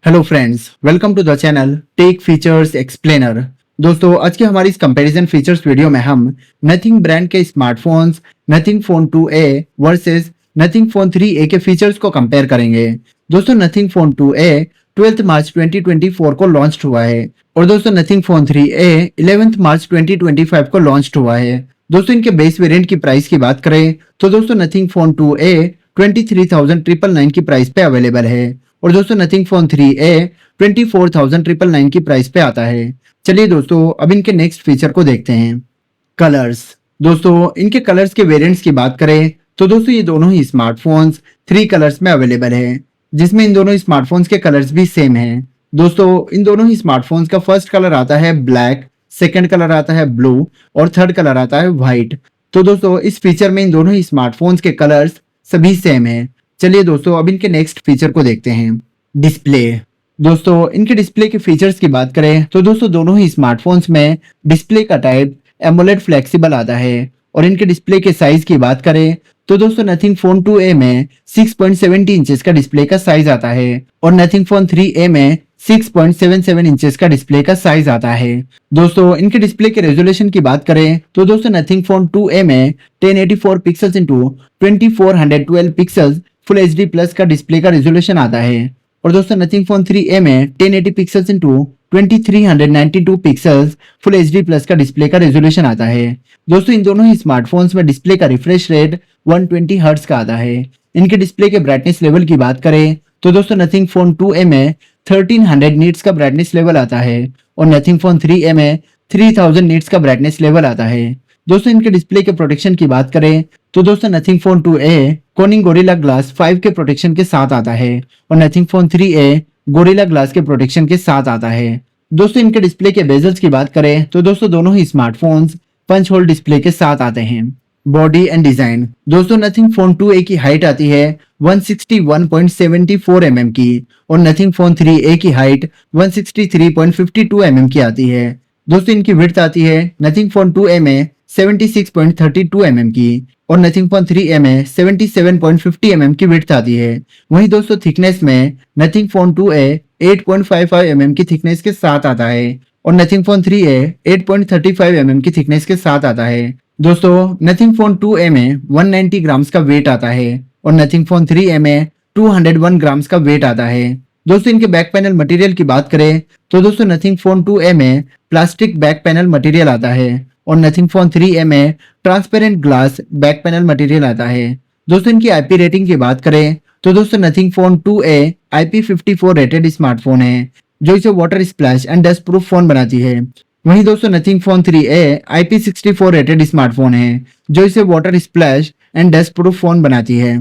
Hello friends, welcome to the channel Tech Features Explainer. दोस्तों, आज की हमारी इस कंपैरिजन फीचर्स वीडियो में हम नथिंग ब्रांड के smartphones nothing phone 2A versus nothing phone 3A के फीचर्स को कंपेयर करेंगे। दोस्तों, नथिंग फोन 2A 12 मार्च 2024 को लॉन्च हुआ है और दोस्तों नथिंग फोन 3A 11 मार्च 2025 को लॉन्च हुआ है। दोस्तों, इनके बेस वेरिएंट की प्राइस की बात करें तो दोस्तों नथिंग फोन 2A 23,999 की प्राइस पे अवेलेबल है और दोस्तों नथिंग फोन 3A 24,999 की प्राइस पे आता है। चलिए दोस्तों, अब इनके नेक्स्ट फीचर को देखते हैं। कलर्स। दोस्तों, इनके कलर्स के वेरिएंट्स की बात करें तो दोस्तों ये दोनों ही स्मार्टफोन्स 3 कलर्स में अवेलेबल है, जिसमें इन दोनों स्मार्टफोन्स के कलर्स भी सेम हैं। दोस्तों, इन दोनों ही स्मार्टफोन्स का फर्स्ट कलर आता है ब्लैक, सेकंड कलर आता है ब्लू और थर्ड कलर आता है व्हाइट। तो दोस्तों, इस फीचर में इन दोनों ही स्मार्टफोन्स के कलर्स सभी सेम है। चलिए दोस्तों, अब इनके नेक्स्ट फीचर को देखते हैं। डिस्प्ले। दोस्तों, इनके डिस्प्ले के फीचर्स की बात करें तो दोस्तों दोनों ही स्मार्टफोन्स में डिस्प्ले का टाइप एमोलेड फ्लेक्सिबल आता है और इनके डिस्प्ले के साइज की बात करें तो दोस्तों नथिंग फोन 2A में 6.70 इंचेस का डिस्प्ले का साइज आता है और नथिंग फोन 3A में 6.77 इंचेस का डिस्प्ले का साइज आता है। दोस्तों, इनके डिस्प्ले के रेजोल्यूशन की बात करें तो दोस्तों नथिंग फोन 2A में 1084 pixels into 2412 pixels full HD plus का डिस्प्ले का रेजोल्यूशन आता है और दोस्तों नथिंग फोन 3A में 1080 pixels into 2392 pixels full HD plus का डिस्प्ले का रेजोल्यूशन आता है। दोस्तों, इन दोनों ही स्मार्टफोन्स में डिस्प्ले का रिफ्रेश रेट 120 हर्ट्ज का आता है। इनके डिस्प्ले के ब्राइटनेस लेवल की बात करें तो दोस्तों नथिंग फोन 2A में 1300 नीट्स का ब्राइटनेस लेवल आता है और नथिंग फोन 3A में 3000 नीट्स का ब्राइटनेस लेवल आता है। दोस्तों, इनके डिस्प्ले के प्रोटेक्शन की बात करें तो दोस्तों Nothing phone 2A Koenig gorilla glass 5 के प्रोटेक्शन के साथ आता है और nothing phone 3A gorilla glass के प्रोटेक्शन के साथ आता है। दोस्तों, इनके डिस्प्ले के बेजल्स की बात करें तो दोस्तों दोनों ही स्मार्टफोन्स पंच होल डिस्प्ले के साथ आते हैं। Body and design. दोस्तों, नथिंग फोन 2A की हाइट आती है 161.74 mm की और नथिंग फोन 3A की हाइट 163.52 mm की आती है। दोस्तों, इनकी विड्थ आती है नथिंग फोन 2A में 76.32 mm की और नथिंग फोन 3A में 77.50 mm की विड्थ आती है। वहीं दोस्तों थिकनेस में नथिंग फोन 2A 8.55 mm की थिकनेस के साथ आता है और नथिंग फोन 3A 8.35 mm की थिकनेस के साथ आता है। दोस्तों, नथिंग फोन 2A में 190 ग्राम्स का वेट आता है और नथिंग फोन 3A में 201 ग्राम्स का वेट आता है। दोस्तों, इनके बैक पैनल मटेरियल की बात करें तो दोस्तों नथिंग फोन 2A में प्लास्टिक बैक पैनल मटेरियल आता है और नथिंग फोन 3A में transparent glass back panel material आता है। दोस्तों, इनकी आईपी रेटिंग की बात करें तो दोस्तों Nothing phone 2A IP54 rated smartphone है, जो इसे water splash and dust proof phone बनाती है। वहीं दोस्तों Nothing phone 3A IP64 rated smartphone है, जो इसे water splash and dust proof phone बनाती है।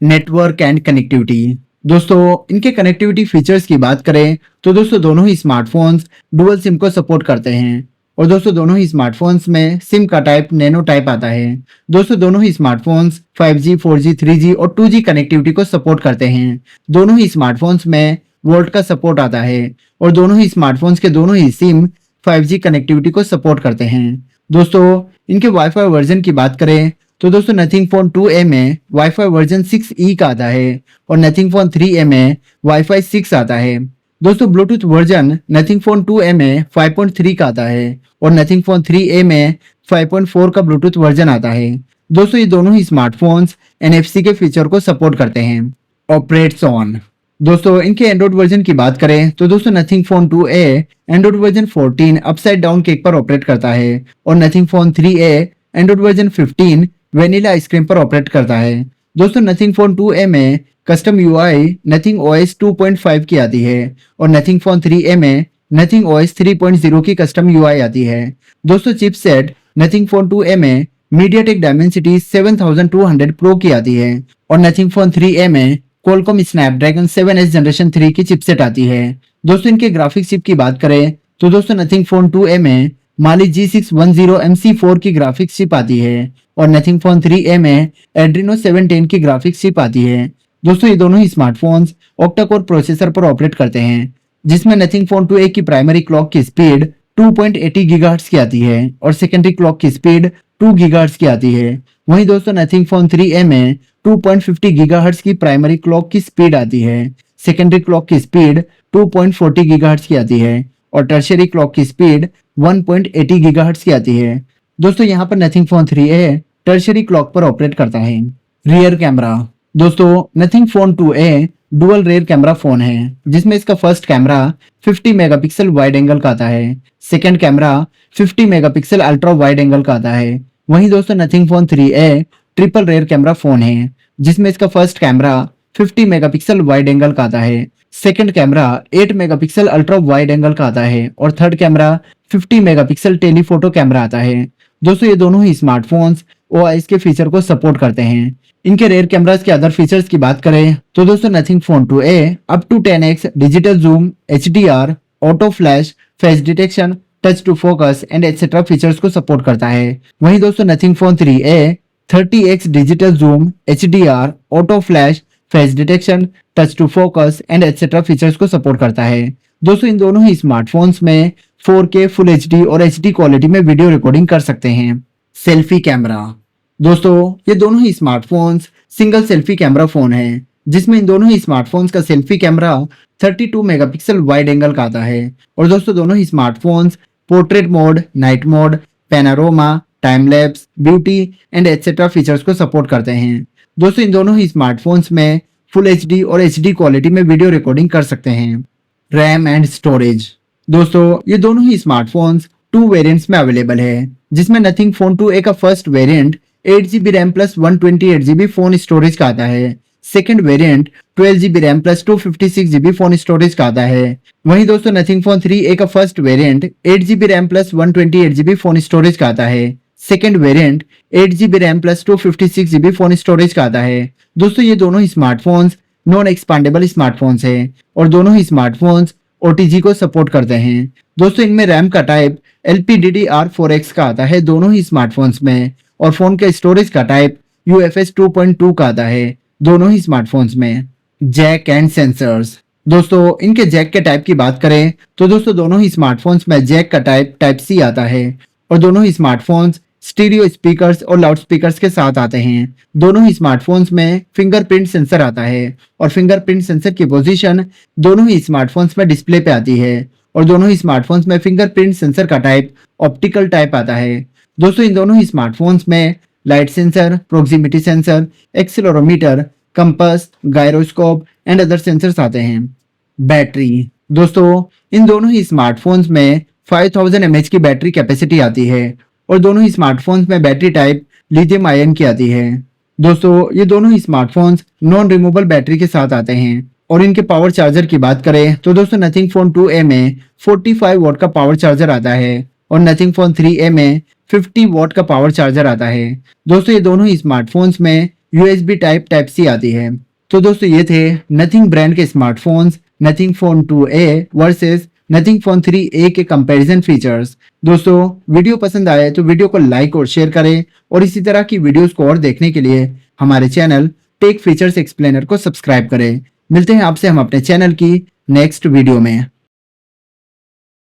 Network and connectivity. दोस्तों, इनके कनेक्टिविटी फीचर्स की बात करें तो दोस्तों दोनों ही स्मार्टफोन्स डुअल सिम को सपोर्ट करते हैं और दोस्तों दोनों ही स्मार्टफोन्स में सिम का टाइप नैनो टाइप आता है। दोस्तों, दोनों ही स्मार्टफोन्स 5G, 4G, 3G और 2G कनेक्टिविटी को सपोर्ट करते हैं। दोनों ही स्मार्टफोन्स में वोल्ट का सपोर्ट आता है और दोनों ही स्मार्टफोन्स के दोनों ही सिम 5G कनेक्टिविटी को सपोर्ट करते हैं। दोस्तों, इनके वाईफाई वर्जन की बात करें तो दोस्तों नथिंग फोन 2A में वाईफाई वर्जन 6E का आता है और नथिंग फोन 3A में वाईफाई 6 आता है। दोस्तों, Bluetooth version nothing phone 2A में 5.3 का आता है और नथिंग फोन 3A में 5.4 का ब्लूटूथ वर्जन आता है। दोस्तों, ये दोनों ही स्मार्टफोन्स NFC के फीचर को सपोर्ट करते हैं। Operates on. दोस्तों, इनके एंड्रॉइड वर्जन की बात करें तो दोस्तों Nothing phone 2A Android version 14 upside down cake पर ऑपरेट करता है और nothing phone 3A Android version 15 vanilla ice cream पर ऑपरेट करता है। दोस्तों, नथिंग फोन 2A में कस्टम UI नथिंग OS 2.5 की आती है और नथिंग फोन 3A में नथिंग OS 3.0 की कस्टम UI आती है। दोस्तों, चिपसेट नथिंग फोन 2A में MediaTek Dimensity 7200 Pro की आती है और नथिंग फोन 3A में Qualcomm Snapdragon 7S जनरेशन 3 की चिपसेट आती है। दोस्तों, इनके ग्राफिक्स चिप की बात करें तो दोस्तों नथिंग फोन 2A में Mali G610 MC4 की ग्राफिक्स चिप आती है और नथिंग फोन 3A में Adreno 710 की ग्राफिक्स चिप आती है। दोस्तों, ये दोनों ही स्मार्टफोन्स ऑक्टा कोर प्रोसेसर पर ऑपरेट करते हैं, जिसमें नथिंग फोन 2A की प्राइमरी क्लॉक की स्पीड 2.80 गीगाहर्ट्ज की आती है और सेकेंडरी क्लॉक की स्पीड 2 गीगाहर्ट्ज की आती है। वहीं दोस्तों नथिंग फोन 3A में 2.50 गीगाहर्ट्ज की प्राइमरी क्लॉक की स्पीड आती है। सेकेंडरी क्लॉक की स्पीड 2.40 गीगाहर्ट्ज की आती है और टर्शियरी क्लॉक की स्पीड 1.80 गीगाहर्ट्ज की आती है। दोस्तों यहाँ पर Nothing phone 3A tertiary clock पर ऑपरेट करता है। Rear camera. दोस्तों Nothing phone 2A dual rear camera phone है जिसमें इसका first camera 50 megapixel wide angle का आता है। Second camera 50 megapixel ultra wide angle का आता है। वहीं दोस्तों Nothing phone 3A triple rear camera phone है जिसमें इसका first camera 50 megapixel wide angle का आता है। Second camera 8 megapixel ultra wide angle का आता है और third camera 50 megapixel telephoto camera आता है। दोस्तों ये दोनों ही स्मार्टफोन्स OIS के फीचर को सपोर्ट करते हैं। इनके रेयर कैमरास के अदर फीचर्स की बात करें तो दोस्तों Nothing phone 2A up to 10x digital zoom, HDR, auto flash, face detection, touch to focus and etcetera features को सपोर्ट करता है। वहीं दोस्तों Nothing phone 3A 30x digital zoom, HDR, auto flash, face detection, touch to focus and etcetera features को support करता है। दोस्तों इन दोनों ही स्मार्टफोन्स में 4K फुल HD और HD क्वालिटी में वीडियो रिकॉर्डिंग कर सकते हैं। Selfie camera. दोस्तों ये दोनों ही smartphones single selfie camera phone है जिसमें इन दोनों ही स्मार्टफोन्स का selfie camera 32 megapixel wide angle का आता है और दोस्तों दोनों ही smartphones portrait mode, night mode, panorama, time lapse, beauty and etcetera features को सपोर्ट करते हैं। दोस्तों इन दोनों ही स्मार्टफोन्स में फुल HD और HD क्वालिटी में वीडियो रिकॉर्डिंग कर सकते हैं। RAM and storage. दोस्तों ये दोनों ही स्मार्टफोन्स 2 वेरिएंट्स में अवेलेबल है जिसमें नथिंग फोन 2A का first variant 8GB RAM plus 128GB phone storage का आता है। Second variant 12GB RAM plus 256GB phone storage का आता है। वहीं दोस्तों नथिंग फोन 3A का first variant 8GB RAM plus 128GB phone storage का आता है। Second variant 8GB RAM plus 256GB phone storage का आता है। दोस्तों ये दोनों ही स्मार्टफोन्स नॉन एक्सपांडेबल स्मार्टफोन्स है और दोनों ही स्मार्टफोन्स OTG को सपोर्ट करते हैं। दोस्तों इनमें रैम का टाइप LPDDR4X का आता है दोनों ही स्मार्टफोन्स में और फोन के स्टोरेज का टाइप UFS 2.2 का आता है दोनों ही स्मार्टफोन्स में। Jack and sensors. दोस्तों इनके जैक के टाइप की बात करें तो दोस्तों दोनों ही स्मार्टफोन्स में जैक का टाइप C आता है और दोनों ही स्मार्टफोन्स स्टीरियो स्पीकर्स और लाउड स्पीकर्स के साथ आते हैं। दोनों ही स्मार्टफोन्स में फिंगरप्रिंट सेंसर आता है और फिंगरप्रिंट सेंसर की पोजीशन दोनों ही स्मार्टफोन्स में डिस्प्ले पे आती है और दोनों ही स्मार्टफोन्स में फिंगरप्रिंट सेंसर का टाइप ऑप्टिकल टाइप आता है। दोस्तों इन दोनों ही स्मार्टफोन्स में light sensor, proximity sensor, accelerometer, compass, gyroscope and other sensors आते हैं। बैटरी। दोस्तों इन दोनों ही स्मार्टफोन्स में 5000 mAh की बैटरी कैपेसिटी आती है और दोनों ही स्मार्टफोन्स में बैटरी टाइप लिथियम आयन की आती है। दोस्तों ये दोनों ही स्मार्टफोन्स नॉन रिमूवेबल बैटरी के साथ आते हैं और इनके पावर चार्जर की बात करें तो दोस्तों नथिंग फोन 2A में 45 वॉट का पावर चार्जर आता है और नथिंग फोन 3A में 50 वॉट का पावर चार्जर आता है। दोस्तों ये दोनों ही स्मार्टफोन्स में USB टाइप C आती है। तो दोस्तों ये थे नथिंग ब्रांड के smartphones nothing phone 2A versus nothing phone 3A के कंपैरिजन फीचर्स। दोस्तों वीडियो पसंद आए तो वीडियो को लाइक और शेयर करें और इसी तरह की वीडियोस को और देखने के लिए हमारे चैनल टेक फीचर्स एक्सप्लेनर को सब्सक्राइब करें। मिलते हैं आपसे हम अपने चैनल की नेक्स्ट वीडियो में।